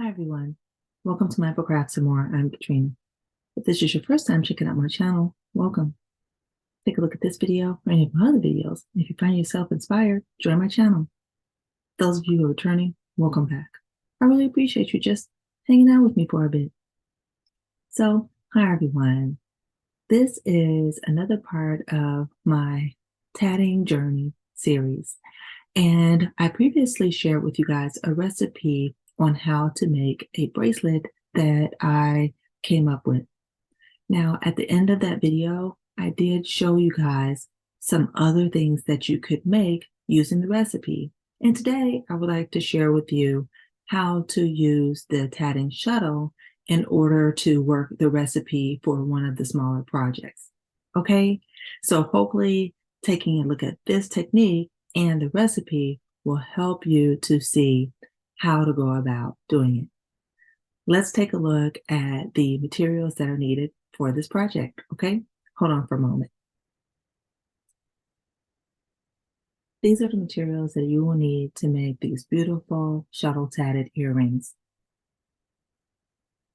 Hi everyone, welcome to Mindful Crafts and More. I'm Katrina. If this is your first time checking out my channel, welcome. Take a look at this video or any of my other videos. If you find yourself inspired, join my channel. Those of you who are returning, welcome back. I really appreciate you just hanging out with me for a bit. So, hi everyone. This is another part of my tatting journey series. And I previously shared with you guys a recipe on how to make a bracelet that I came up with. Now, at the end of that video, I did show you guys some other things that you could make using the recipe. And today I would like to share with you how to use the tatting shuttle in order to work the recipe for one of the smaller projects. Okay, so hopefully taking a look at this technique and the recipe will help you to see how to go about doing it. Let's take a look at the materials that are needed for this project, okay? Hold on for a moment. These are the materials that you will need to make these beautiful shuttle tatted earrings.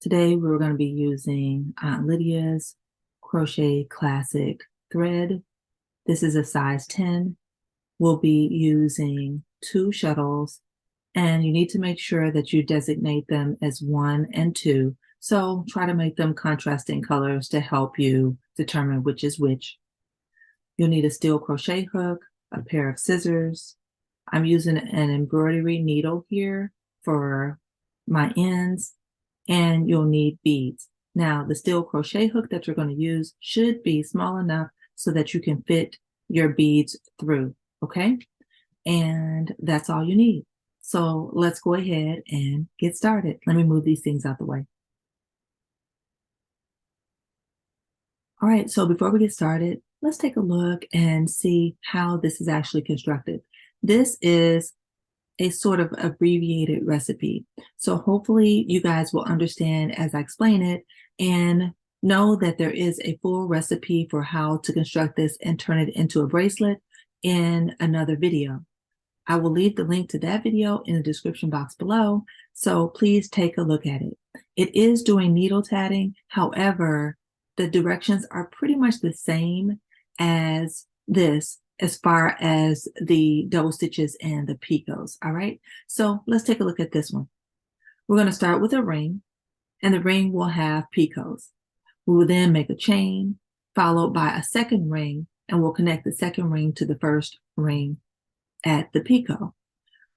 Today, we're going to be using Aunt Lydia's Crochet Classic thread. This is a size 10. We'll be using 2 shuttles, and you need to make sure that you designate them as 1 and 2. So try to make them contrasting colors to help you determine which is which. You'll need a steel crochet hook, a pair of scissors. I'm using an embroidery needle here for my ends, and you'll need beads. Now, the steel crochet hook that you're going to use should be small enough so that you can fit your beads through, okay? And that's all you need. So let's go ahead and get started. Let me move these things out the way. All right, so before we get started, let's take a look and see how this is actually constructed. This is a sort of abbreviated recipe. So hopefully you guys will understand as I explain it and know that there is a full recipe for how to construct this and turn it into a bracelet in another video. I will leave the link to that video in the description box below, so please take a look at it. It is doing needle tatting, however, the directions are pretty much the same as this as far as the double stitches and the picots, all right? So let's take a look at this one. We're going to start with a ring, and the ring will have picots. We will then make a chain, followed by a second ring, and we'll connect the second ring to the first ring at the picot.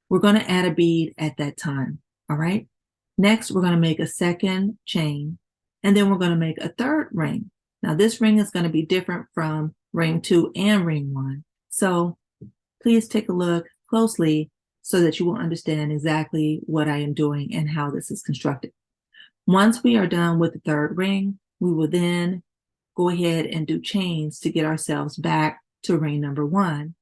We're going to add a bead at that time, all right? Next, we're going to make a second chain, and then we're going to make a third ring. Now, this ring is going to be different from ring 2 and ring 1. So please take a look closely so that you will understand exactly what I am doing and how this is constructed. Once we are done with the third ring, we will then go ahead and do chains to get ourselves back to ring number 1.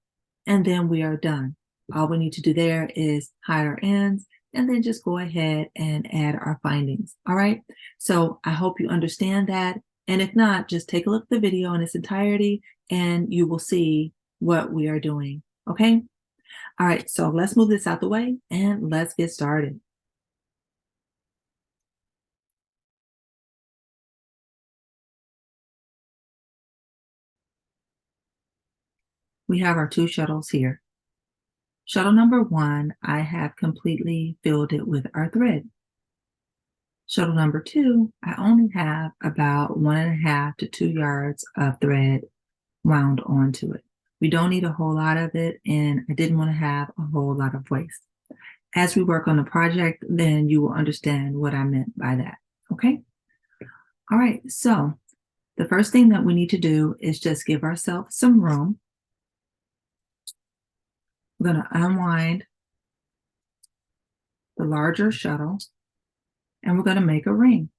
And then we are done. All we need to do there is hide our ends and then just go ahead and add our findings. All right. So I hope you understand that. And if not, just take a look at the video in its entirety and you will see what we are doing. Okay. All right. So let's move this out the way and let's get started. We have our 2 shuttles here. Shuttle number 1, I have completely filled it with our thread. Shuttle number 2, I only have about 1.5 to 2 yards of thread wound onto it. We don't need a whole lot of it, and I didn't want to have a whole lot of waste. As we work on the project, then you will understand what I meant by that, okay? All right, so the first thing that we need to do is just give ourselves some room. We're going to unwind the larger shuttle, and we're going to make a ring.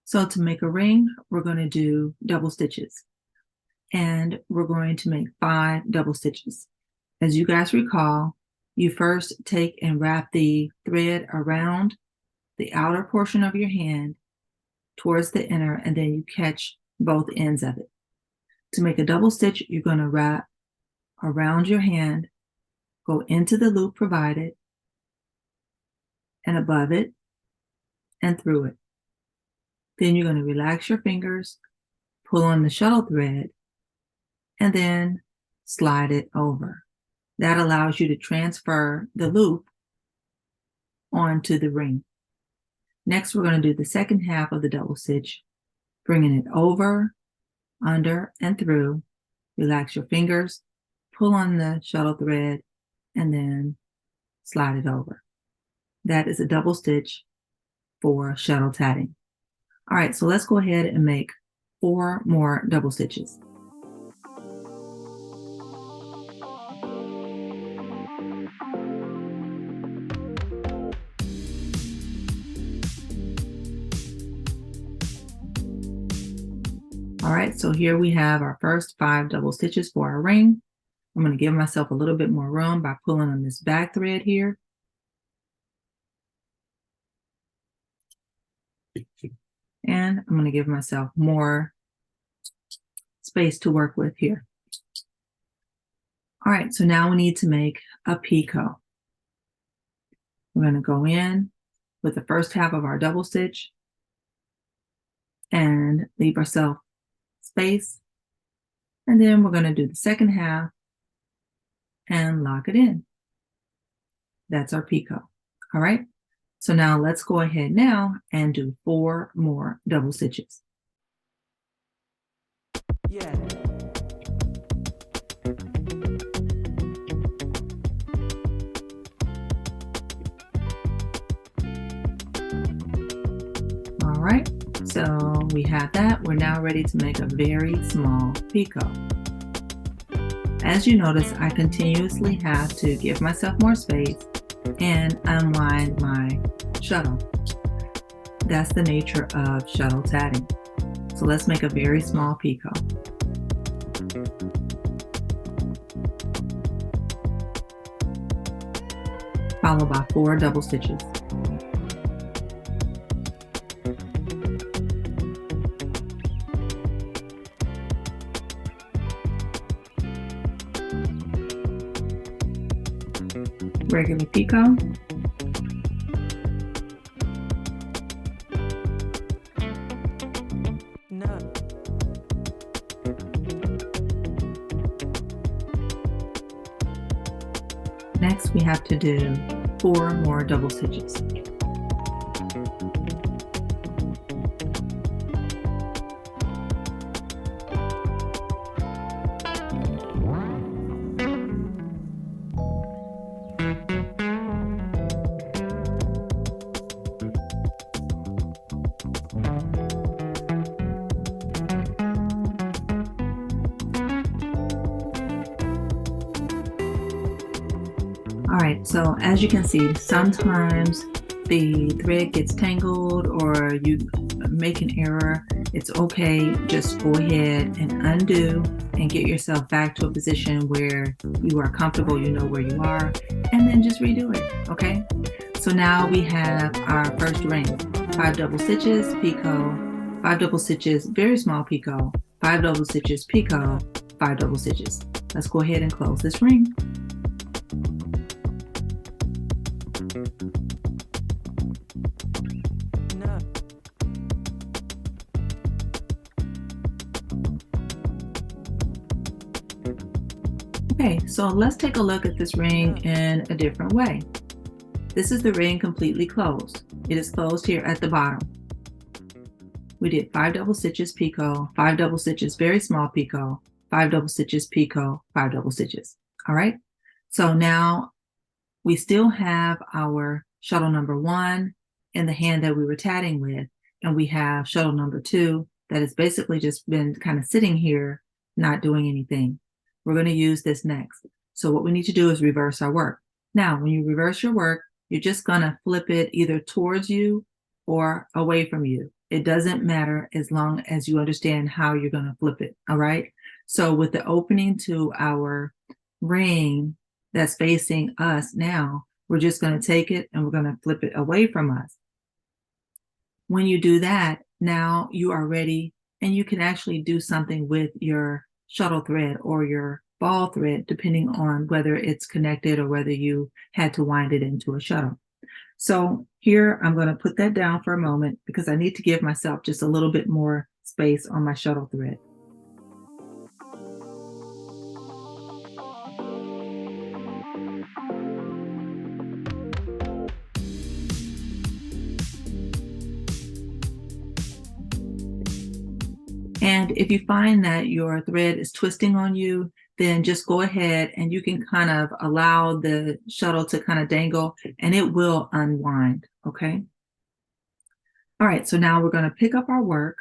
So to make a ring, we're going to do double stitches, and we're going to make 5 double stitches. As you guys recall, you first take and wrap the thread around the outer portion of your hand towards the inner, and then you catch both ends of it. To make a double stitch, you're going to wrap around your hand, go into the loop provided, and above it and through it. Then you're going to relax your fingers, pull on the shuttle thread, and then slide it over. That allows you to transfer the loop onto the ring. Next, we're going to do the second half of the double stitch, bringing it over, under, and through. Relax your fingers, pull on the shuttle thread, and then slide it over. That is a double stitch for shuttle tatting. All right, so let's go ahead and make 4 more double stitches. All right, so here we have our first 5 double stitches for our ring. I'm going to give myself a little bit more room by pulling on this back thread here. And I'm going to give myself more space to work with here. All right, so now we need to make a picot. We're going to go in with the first half of our double stitch and leave ourselves space. And then we're going to do the second half and lock it in. That's our picot. All right. So now let's go ahead now and do 4 more double stitches. Yeah. All right. So we have that. We're now ready to make a very small picot. As you notice, I continuously have to give myself more space and unwind my shuttle. That's the nature of shuttle tatting. So let's make a very small picot. Followed by 4 double stitches. Regular picot. No. Next, we have to do 4 more double stitches. All right, so as you can see, sometimes the thread gets tangled or you make an error. It's okay, just go ahead and undo and get yourself back to a position where you are comfortable, you know where you are, and then just redo it, okay? So now we have our first ring. 5 double stitches, picot, 5 double stitches, very small picot, 5 double stitches, picot, 5 double stitches. Let's go ahead and close this ring. No. Okay, so let's take a look at this ring in a different way. This is the ring completely closed. It is closed here at the bottom. We did 5 double stitches, picot, 5 double stitches, very small picot, 5 double stitches, picot, 5 double stitches. All right, so now we still have our shuttle number 1 in the hand that we were tatting with, and we have shuttle number 2 that has basically just been kind of sitting here, not doing anything. We're going to use this next. So what we need to do is reverse our work. Now, when you reverse your work, you're just going to flip it either towards you or away from you. It doesn't matter as long as you understand how you're going to flip it. All right. So with the opening to our ring that's facing us now, we're just going to take it and we're going to flip it away from us. When you do that, now you are ready and you can actually do something with your shuttle thread or your ball thread, depending on whether it's connected or whether you had to wind it into a shuttle. So here I'm going to put that down for a moment because I need to give myself just a little bit more space on my shuttle thread. And if you find that your thread is twisting on you, then just go ahead and you can kind of allow the shuttle to kind of dangle and it will unwind, okay? All right, so now we're going to pick up our work,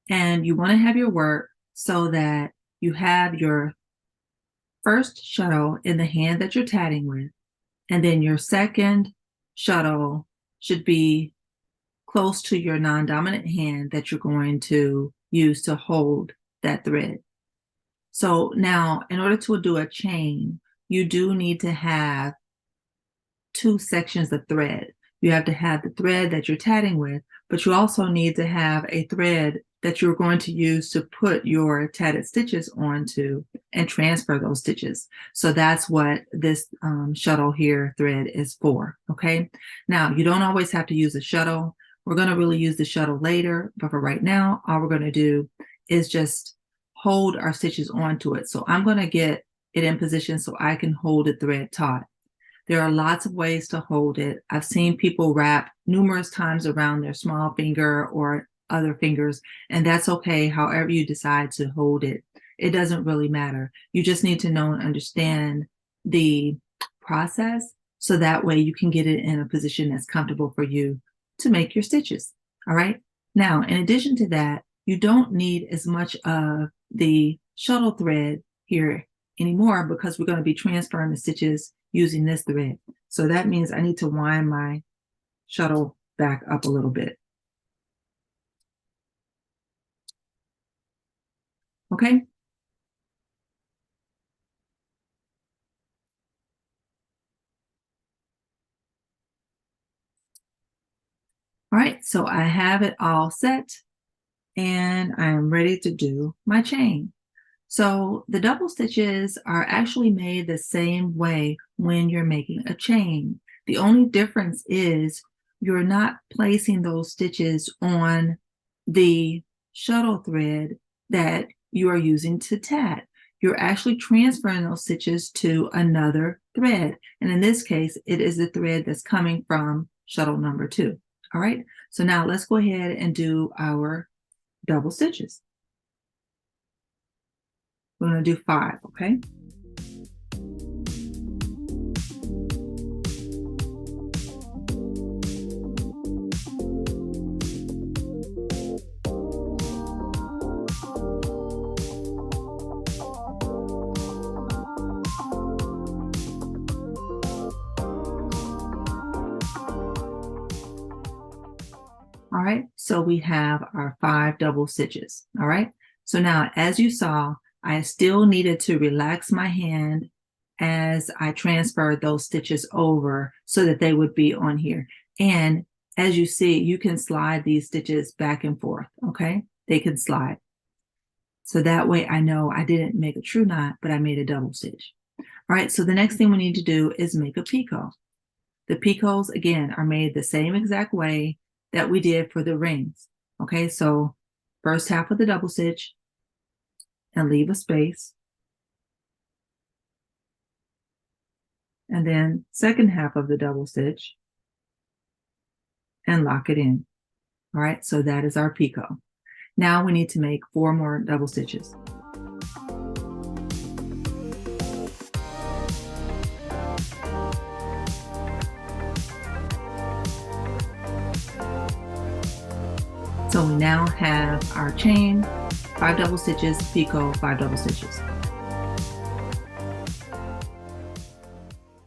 and you want to have your work so that you have your first shuttle in the hand that you're tatting with, and then your second shuttle should be close to your non-dominant hand that you're going to use to hold that thread. So now, in order to do a chain, you do need to have two sections of thread. You have to have the thread that you're tatting with, but you also need to have a thread that you're going to use to put your tatted stitches onto and transfer those stitches. So that's what this shuttle here thread is for, okay? Now, you don't always have to use a shuttle. We're going to really use the shuttle later, but for right now, all we're going to do is just hold our stitches onto it. So I'm going to get it in position so I can hold the thread taut. There are lots of ways to hold it. I've seen people wrap numerous times around their small finger or other fingers, and that's okay, however you decide to hold it. It doesn't really matter. You just need to know and understand the process so that way you can get it in a position that's comfortable for you to make your stitches. All right. Now, in addition to that, you don't need as much of the shuttle thread here anymore because we're going to be transferring the stitches using this thread. So that means I need to wind my shuttle back up a little bit. Okay. All right, so I have it all set and I'm ready to do my chain. So the double stitches are actually made the same way when you're making a chain. The only difference is you're not placing those stitches on the shuttle thread that you are using to tat. You're actually transferring those stitches to another thread. And in this case, it is the thread that's coming from shuttle number 2. All right, so now let's go ahead and do our double stitches. We're going to do 5, okay? All right, so we have our 5 double stitches. All right, so now as you saw, I still needed to relax my hand as I transferred those stitches over so that they would be on here. And as you see, you can slide these stitches back and forth, okay? They can slide. So that way I know I didn't make a true knot, but I made a double stitch. All right, so the next thing we need to do is make a picot. The picots, again, are made the same exact way that we did for the rings. Okay, so first half of the double stitch and leave a space. And then second half of the double stitch and lock it in. All right, so that is our picot. Now we need to make 4 more double stitches. So we now have our chain, 5 double stitches, picot, 5 double stitches.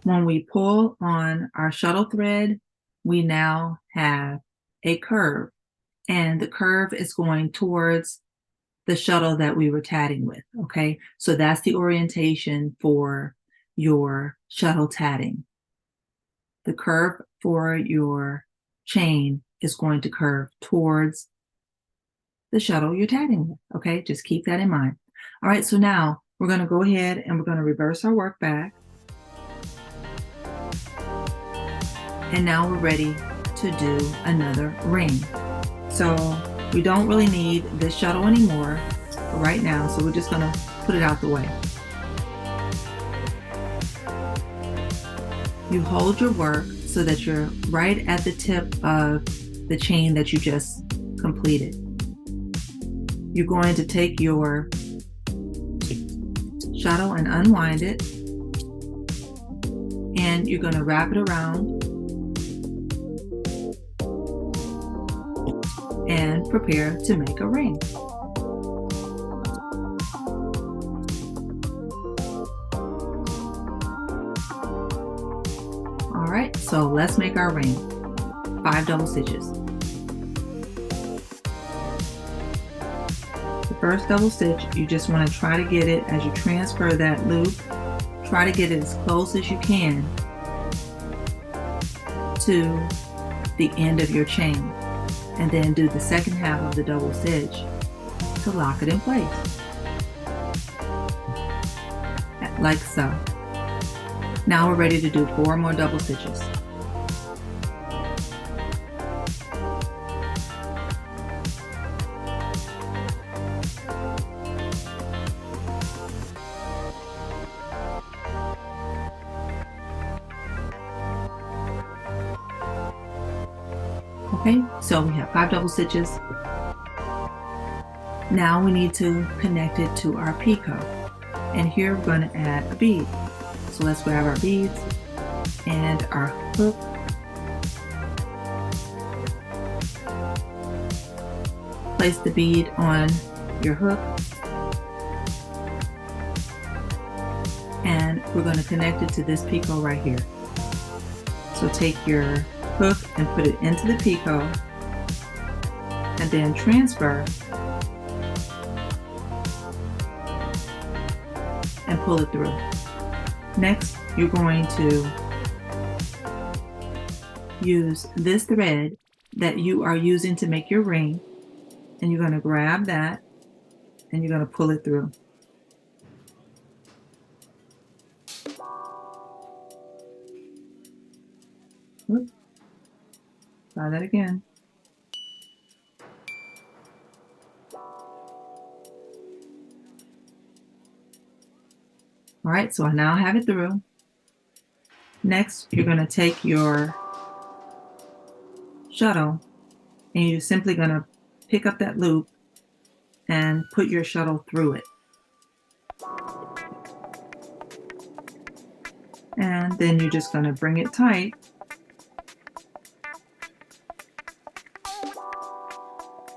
When we pull on our shuttle thread, we now have a curve, and the curve is going towards the shuttle that we were tatting with, okay? So that's the orientation for your shuttle tatting. The curve for your chain is going to curve towards the shuttle you're tatting with, okay? Just keep that in mind. All right, so now we're going to go ahead and we're going to reverse our work back. And now we're ready to do another ring. So we don't really need this shuttle anymore right now, so we're just gonna put it out the way. You hold your work so that you're right at the tip of the chain that you just completed. You're going to take your shuttle and unwind it, and you're going to wrap it around and prepare to make a ring. All right, so let's make our ring. 5 double stitches. The first double stitch, you just want to try to get it as you transfer that loop, try to get it as close as you can to the end of your chain, and then do the second half of the double stitch to lock it in place, like so. Now we're ready to do 4 more double stitches. Okay, so we have 5 double stitches. Now we need to connect it to our picot. And here we're going to add a bead. So let's grab our beads and our hook. Place the bead on your hook. And we're going to connect it to this picot right here. So take your hook and put it into the picot, and then transfer and pull it through. Next, you're going to use this thread that you are using to make your ring, and you're going to grab that and you're going to pull it through. Oops. Try that again. All right, so I now have it through. Next, you're going to take your shuttle and you're simply going to pick up that loop and put your shuttle through it. And then you're just going to bring it tight.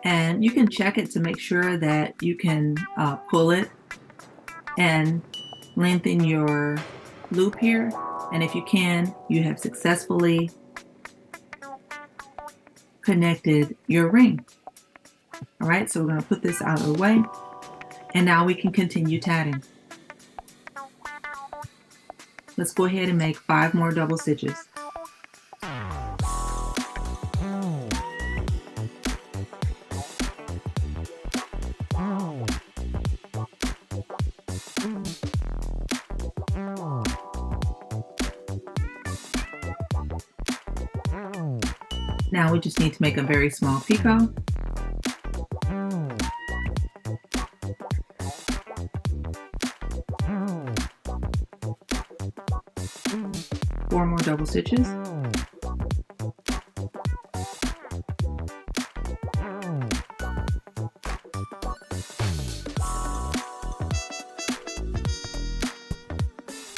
And you can check it to make sure that you can pull it and lengthen your loop here. And if you can, you have successfully connected your ring. All right, so we're going to put this out of the way. And now we can continue tatting. Let's go ahead and make 5 more double stitches. Now we just need to make a very small picot. Four more double stitches.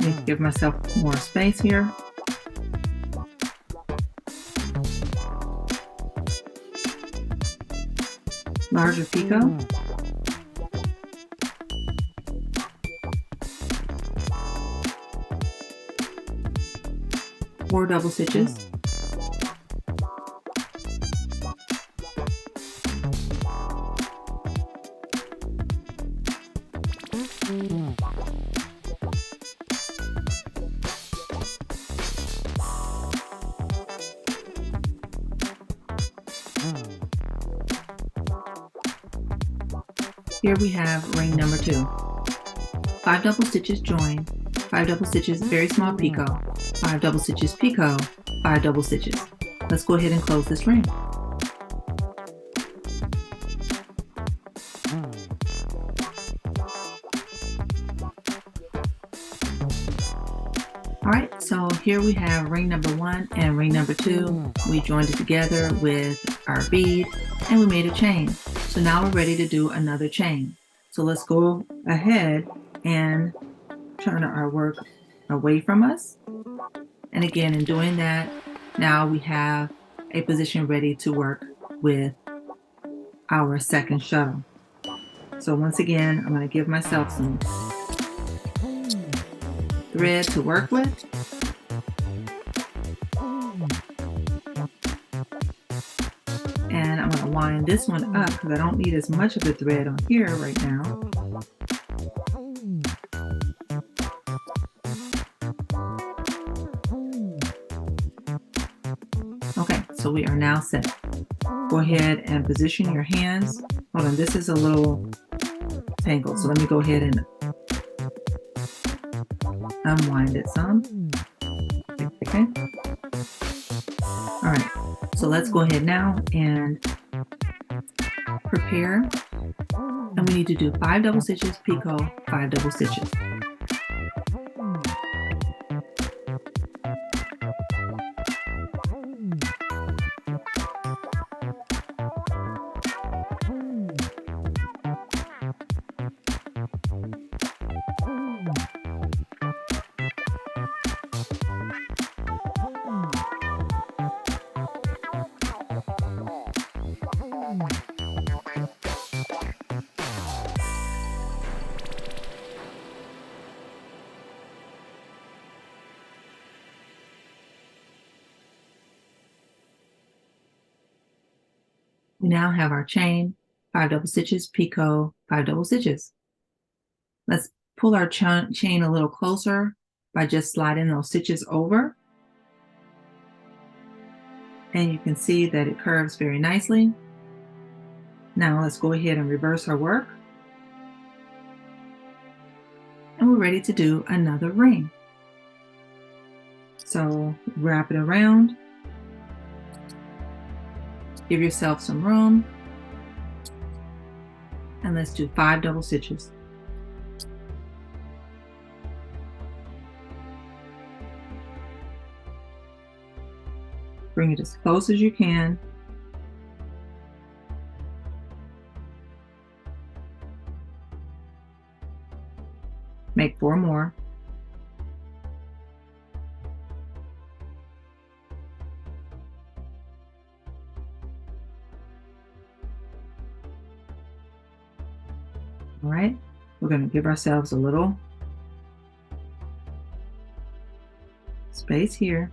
Need to give myself more space here. Larger picot. Four double stitches. Here we have ring number 2. 5 double stitches join, 5 double stitches very small picot, 5 double stitches picot, 5 double stitches. Let's go ahead and close this ring. All right, so here we have ring number 1 and ring number 2. We joined it together with our bead and we made a chain. So now we're ready to do another chain. So let's go ahead and turn our work away from us. And again, in doing that, now we have a position ready to work with our second shuttle. So once again, I'm going to give myself some thread to work with. And I'm going to wind this one up because I don't need as much of the thread on here right now. Okay, so we are now set. Go ahead and position your hands. Hold on, this is a little tangled, so let me go ahead and unwind it some. Okay. All right, so let's go ahead now and prepare. And we need to do 5 double stitches, picot, 5 double stitches. We now have our chain, 5 double stitches, picot, 5 double stitches. Let's pull our chain a little closer by just sliding those stitches over. And you can see that it curves very nicely. Now let's go ahead and reverse our work. And we're ready to do another ring. So wrap it around. Give yourself some room. And let's do 5 double stitches. Bring it as close as you can. Make 4 more. All right, we're going to give ourselves a little space here.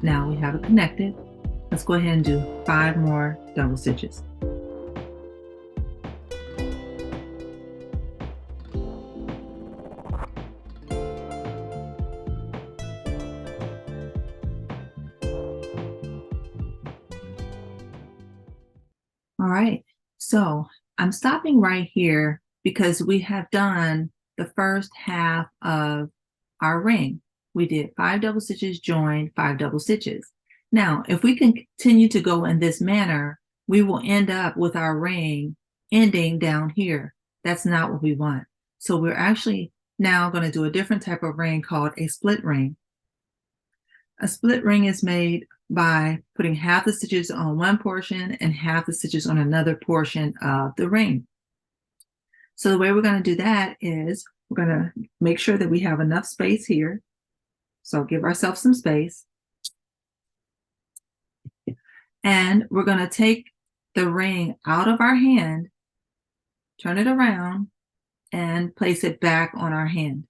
Now we have it connected. Let's go ahead and do 5 more double stitches. All right, so I'm stopping right here because we have done the first half of our ring. We did 5 double stitches, joined, 5 double stitches. Now, if we continue to go in this manner, we will end up with our ring ending down here. That's not what we want. So we're actually now going to do a different type of ring called a split ring. A split ring is made by putting half the stitches on one portion and half the stitches on another portion of the ring. So the way we're going to do that is we're going to make sure that we have enough space here. So give ourselves some space. And we're going to take the ring out of our hand, turn it around, and place it back on our hand.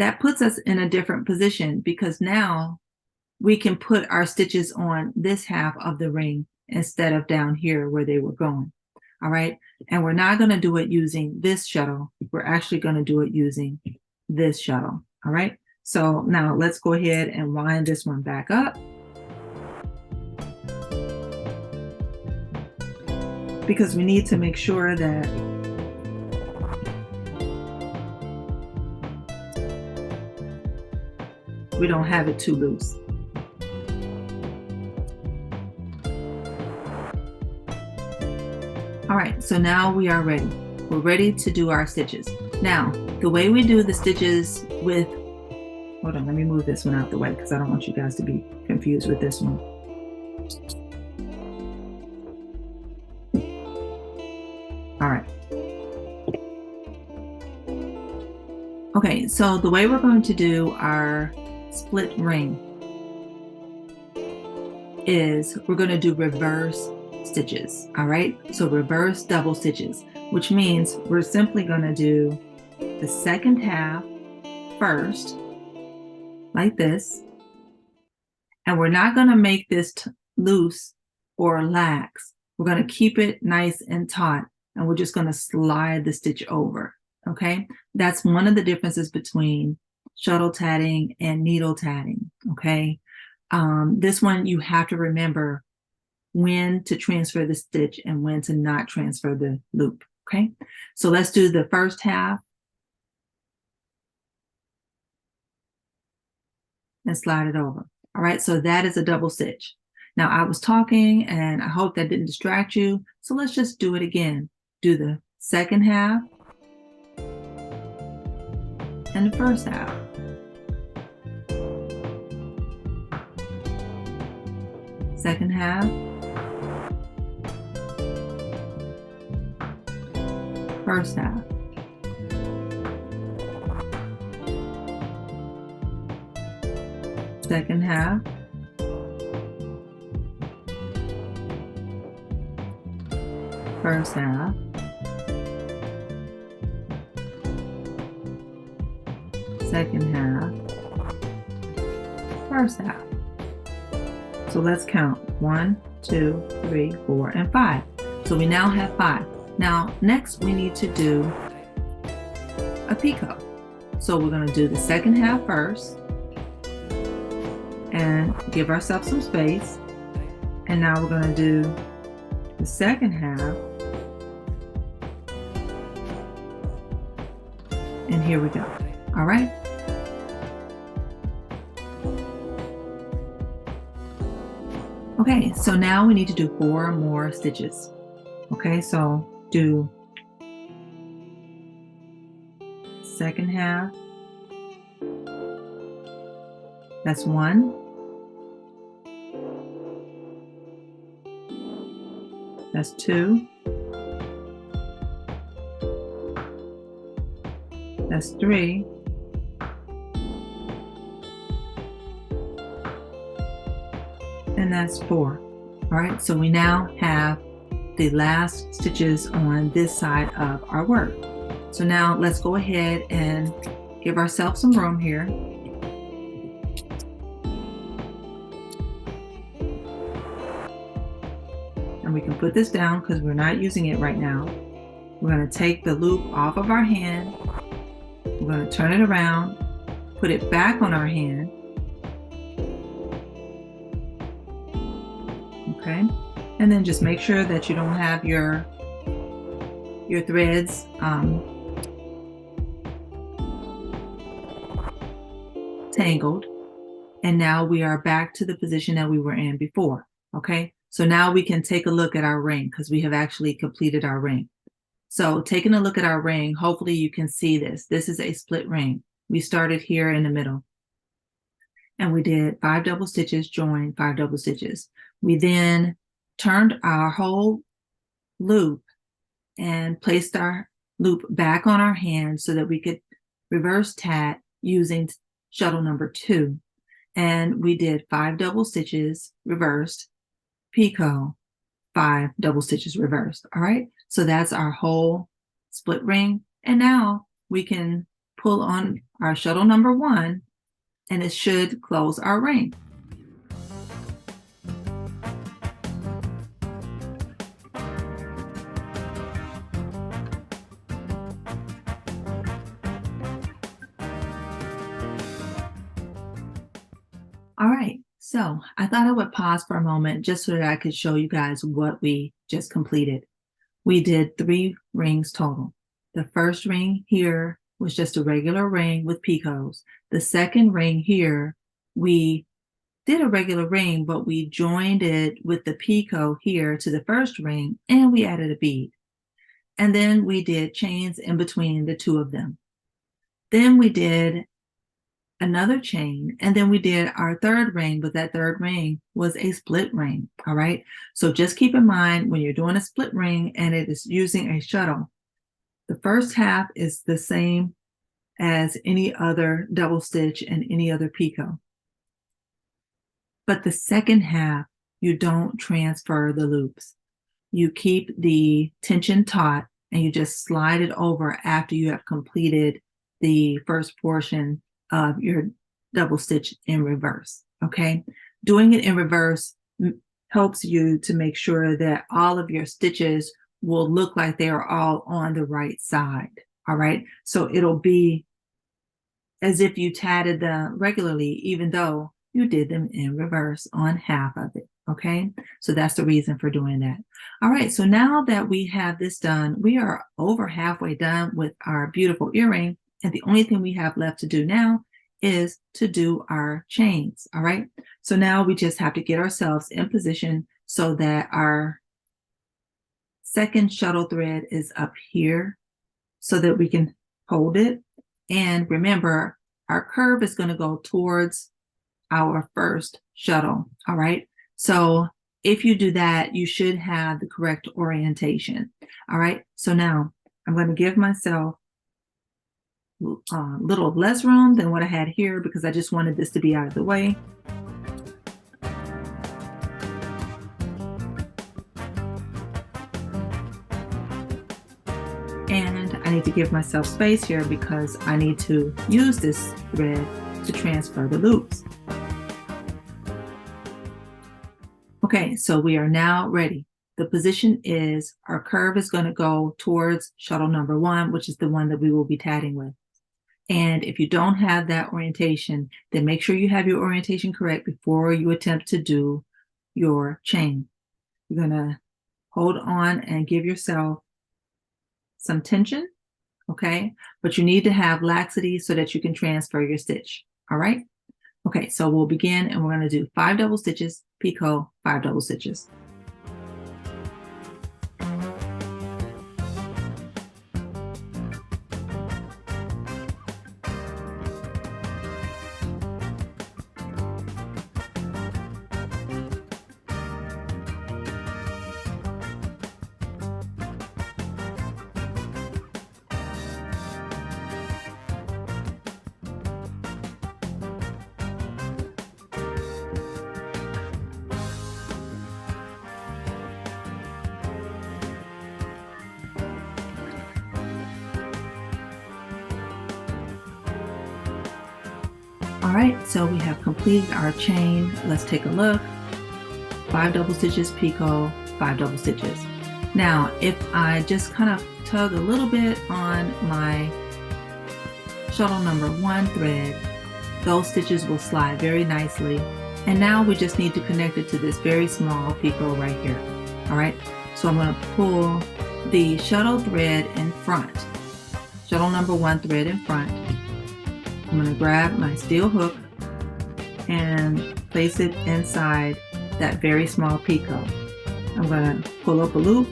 that puts us in a different position because now we can put our stitches on this half of the ring instead of down here where they were going. All right. And we're not going to do it using this shuttle. We're actually going to do it using this shuttle. All right. So now let's go ahead and wind this one back up. Because we need to make sure that we don't have it too loose. All right, so now we are ready. We're ready to do our stitches. Now, the way we do the stitches with, hold on, let me move this one out the way because I don't want you guys to be confused with this one. All right. Okay, so the way we're going to do our split ring is we're going to do reverse stitches. All right, so reverse double stitches, which means we're simply going to do the second half first, like this, and we're not going to make this loose or lax. We're going to keep it nice and taut, and we're just going to slide the stitch over. Okay, that's one of the differences between shuttle tatting and needle tatting. Okay, this one you have to remember when to transfer the stitch and when to not transfer the loop. Okay, so let's do the first half and slide it over. All right, so that is a double stitch. Now I was talking and I hope that didn't distract you, so let's just do it again. Do the second half and the first half. Second half, first half. Second half, first half, second half, first half. So let's count 1, 2, 3, 4, and 5. So we now have 5. Now next we need to do a picot. So we're going to do the second half first and give ourselves some space. And now we're going to do the second half. And here we go. All right. Okay, so now we need to do 4 more stitches. Okay, so do second half. That's 1. That's 2. That's 3. And that's 4. All right, so we now have the last stitches on this side of our work. So now let's go ahead and give ourselves some room here. And we can put this down because we're not using it right now. We're going to take the loop off of our hand. We're going to turn it around, put it back on our hand. Okay, and then just make sure that you don't have your threads tangled. And now we are back to the position that we were in before. Okay, so now we can take a look at our ring because we have actually completed our ring. So taking a look at our ring, hopefully you can see this. This is a split ring. We started here in the middle. And we did 5 double stitches, joined 5 double stitches. We then turned our whole loop and placed our loop back on our hand so that we could reverse tat using shuttle number 2. And we did 5 double stitches reversed, picot, 5 double stitches reversed. All right, so that's our whole split ring. And now we can pull on our shuttle number 1 and it should close our ring. All right, so I thought I would pause for a moment just so that I could show you guys what we just completed. We did 3 rings total. The first ring here was just a regular ring with picots. The second ring here, we did a regular ring, but we joined it with the picot here to the first ring, and we added a bead. And then we did chains in between the 2 of them. Then we did another chain, and then we did our third ring, but that third ring was a split ring. All right, so just keep in mind when you're doing a split ring and it is using a shuttle, the first half is the same as any other double stitch and any other picot, but the second half you don't transfer the loops. You keep the tension taut and you just slide it over after you have completed the first portion of your double stitch in reverse. Okay, doing it in reverse helps you to make sure that all of your stitches will look like they are all on the right side. All right, so it'll be as if you tatted them regularly, even though you did them in reverse on half of it. Okay, so that's the reason for doing that. All right, so now that we have this done, we are over halfway done with our beautiful earring. And the only thing we have left to do now is to do our chains. All right, so now we just have to get ourselves in position so that our second shuttle thread is up here so that we can hold it. And remember, our curve is going to go towards our first shuttle. All right, so if you do that, you should have the correct orientation. All right, so now I'm going to give myself a little less room than what I had here because I just wanted this to be out of the way. And I need to give myself space here because I need to use this thread to transfer the loops. Okay, so we are now ready. The position is our curve is going to go towards shuttle number 1, which is the one that we will be tatting with. And if you don't have that orientation, then make sure you have your orientation correct before you attempt to do your chain. You're going to hold on and give yourself some tension, okay? But you need to have laxity so that you can transfer your stitch, all right? Okay, so we'll begin and we're going to do 5 double stitches, picot, 5 double stitches. All right, so we have completed our chain. Let's take a look. 5 double stitches, picot, 5 double stitches. Now, if I just kind of tug a little bit on my shuttle number 1 thread, those stitches will slide very nicely. And now we just need to connect it to this very small picot right here. All right, so I'm going to pull the shuttle thread in front, shuttle number 1 thread in front. I'm going to grab my steel hook and place it inside that very small picot. I'm going to pull up a loop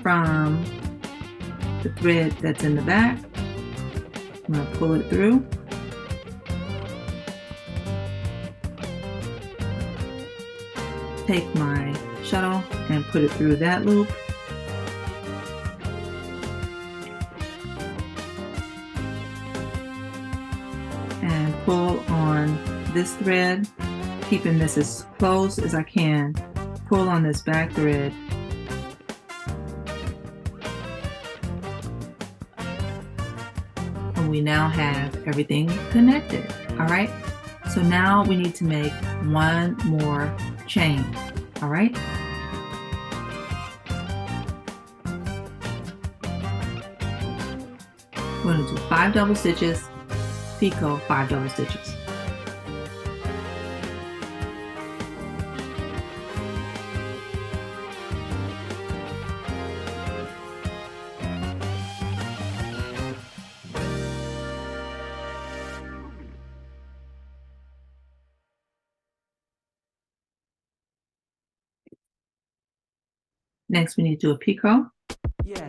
from the thread that's in the back. I'm going to pull it through. Take my shuttle and put it through that loop. And pull on this thread, keeping this as close as I can. Pull on this back thread. And we we now have everything connected. All right, so now we need to make one more chain. All right, we're going to do 5 double stitches, picot, 5 double stitches. Next, we need to do a picot. Yeah.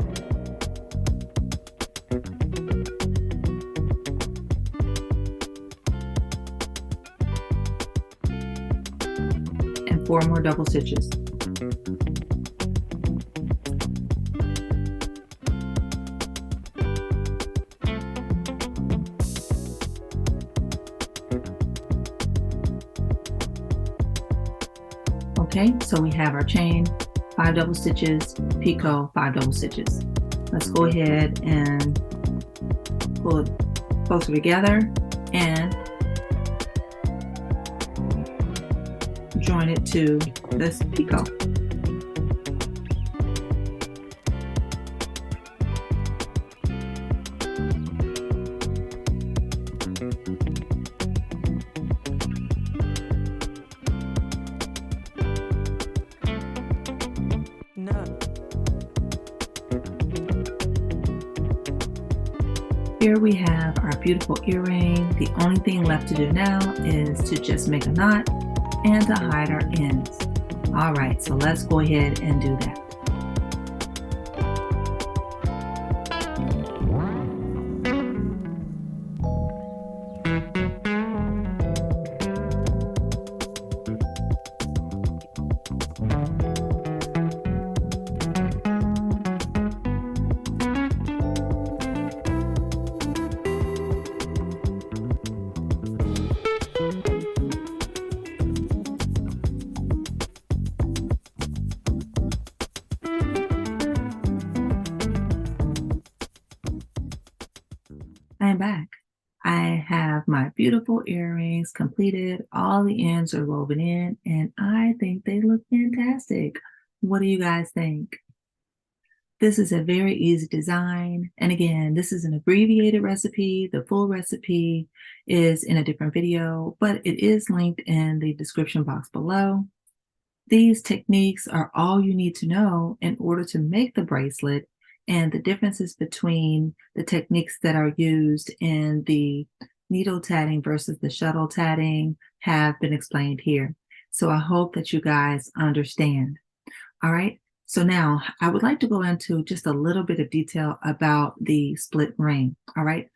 And 4 more double stitches. Okay, so we have our chain, 5 double stitches, picot, 5 double stitches. Let's go ahead and pull it closer together and join it to this picot. Here we have our beautiful earring. The only thing left to do now is to just make a knot and to hide our ends. All right, so let's go ahead and do that. I am back. I have my beautiful earrings completed. All the ends are woven in, and I think they look fantastic. What do you guys think? This is a very easy design. And again, this is an abbreviated recipe. The full recipe is in a different video, but it is linked in the description box below. These techniques are all you need to know in order to make the bracelet, and the differences between the techniques that are used in the needle tatting versus the shuttle tatting have been explained here. So I hope that you guys understand. All right, so now I would like to go into just a little bit of detail about the split ring. All right,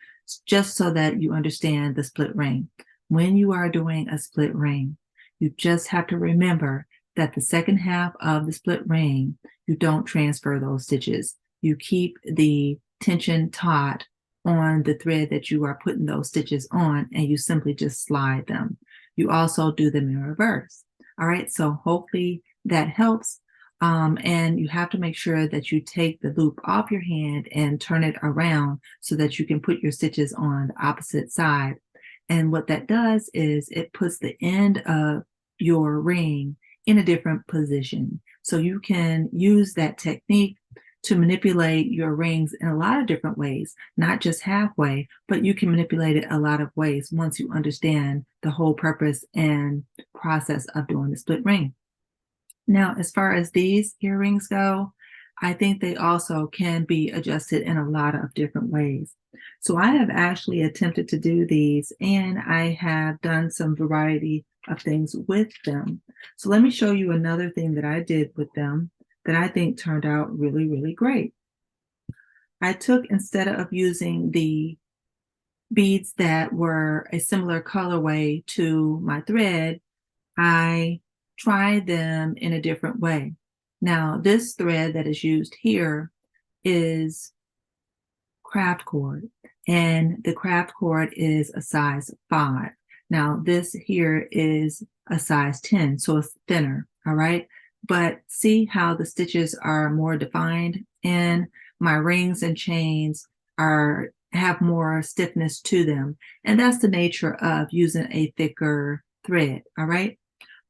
just so that you understand the split ring. When you are doing a split ring, you just have to remember that the second half of the split ring, you don't transfer those stitches. You keep the tension taut on the thread that you are putting those stitches on, and you simply just slide them. You also do them in reverse. All right, so hopefully that helps. And you have to make sure that you take the loop off your hand and turn it around so that you can put your stitches on the opposite side. And what that does is it puts the end of your ring in a different position. So you can use that technique to manipulate your rings in a lot of different ways, not just halfway, but you can manipulate it a lot of ways once you understand the whole purpose and process of doing the split ring. Now, as far as these earrings go, I think they also can be adjusted in a lot of different ways. So I have actually attempted to do these, and I have done some variety of things with them. So let me show you another thing that I did with them that I think turned out really, really great. I took, instead of using the beads that were a similar colorway to my thread, I tried them in a different way. Now, this thread that is used here is craft cord, and the craft cord is a size 5. Now, this here is a size 10, so it's thinner, all right? But see how the stitches are more defined, and my rings and chains are have more stiffness to them. And that's the nature of using a thicker thread, all right?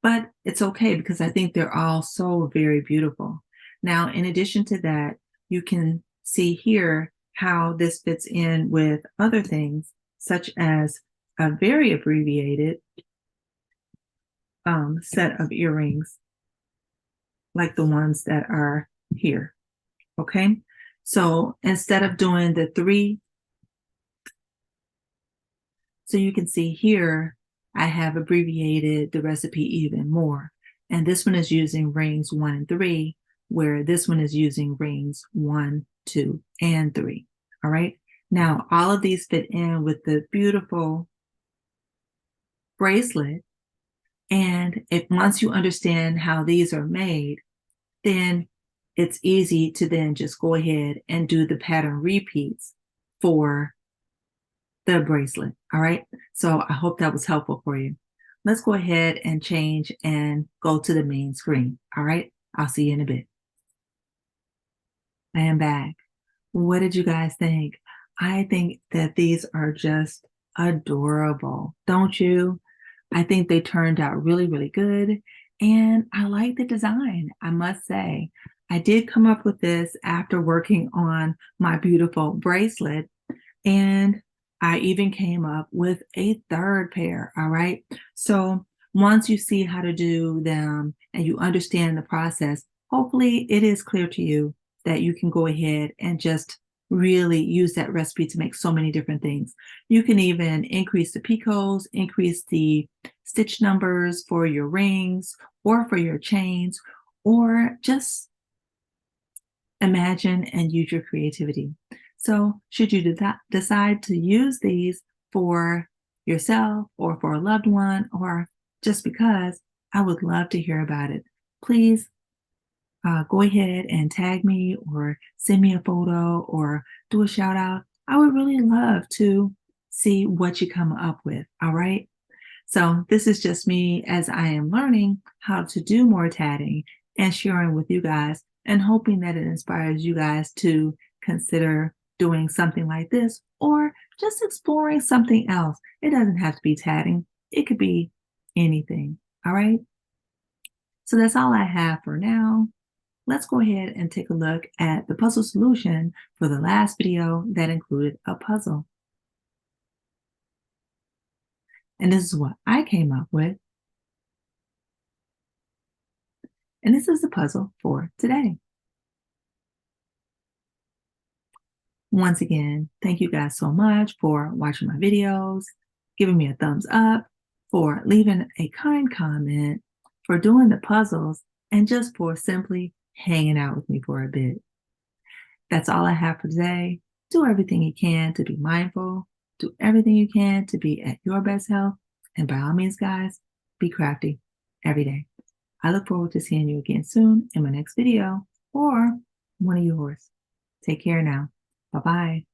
But it's okay because I think they're all so very beautiful. Now, in addition to that, you can see here how this fits in with other things, such as a very abbreviated set of earrings, like the ones that are here, okay? So instead of doing the 3, so you can see here, I have abbreviated the recipe even more. And this one is using rings 1 and 3, where this one is using rings 1, 2, and 3. All right. Now, all of these fit in with the beautiful bracelet. And if once you understand how these are made, then it's easy to then just go ahead and do the pattern repeats for the bracelet. All right. So I hope that was helpful for you. Let's go ahead and change and go to the main screen. All right. I'll see you in a bit. I am back. What did you guys think? I think that these are just adorable. Don't you? I think they turned out really, really good. And I like the design, I must say. I did come up with this after working on my beautiful bracelet. And I even came up with a third pair, all right? So once you see how to do them and you understand the process, hopefully it is clear to you that you can go ahead and just really use that recipe to make so many different things. You can even increase the picots, increase the stitch numbers for your rings or for your chains, or just imagine and use your creativity. So should you decide to use these for yourself or for a loved one or just because, I would love to hear about it. Please go ahead and tag me or send me a photo or do a shout out. I would really love to see what you come up with. All right. So this is just me as I am learning how to do more tatting and sharing with you guys and hoping that it inspires you guys to consider doing something like this or just exploring something else. It doesn't have to be tatting. It could be anything. All right. So that's all I have for now. Let's go ahead and take a look at the puzzle solution for the last video that included a puzzle. And this is what I came up with. And this is the puzzle for today. Once again, thank you guys so much for watching my videos, giving me a thumbs up, for leaving a kind comment, for doing the puzzles, and just for simply hanging out with me for a bit. That's all I have for today. Do everything you can to be mindful. Do everything you can to be at your best health. And by all means, guys, be crafty every day. I look forward to seeing you again soon in my next video or one of yours. Take care now. Bye-bye.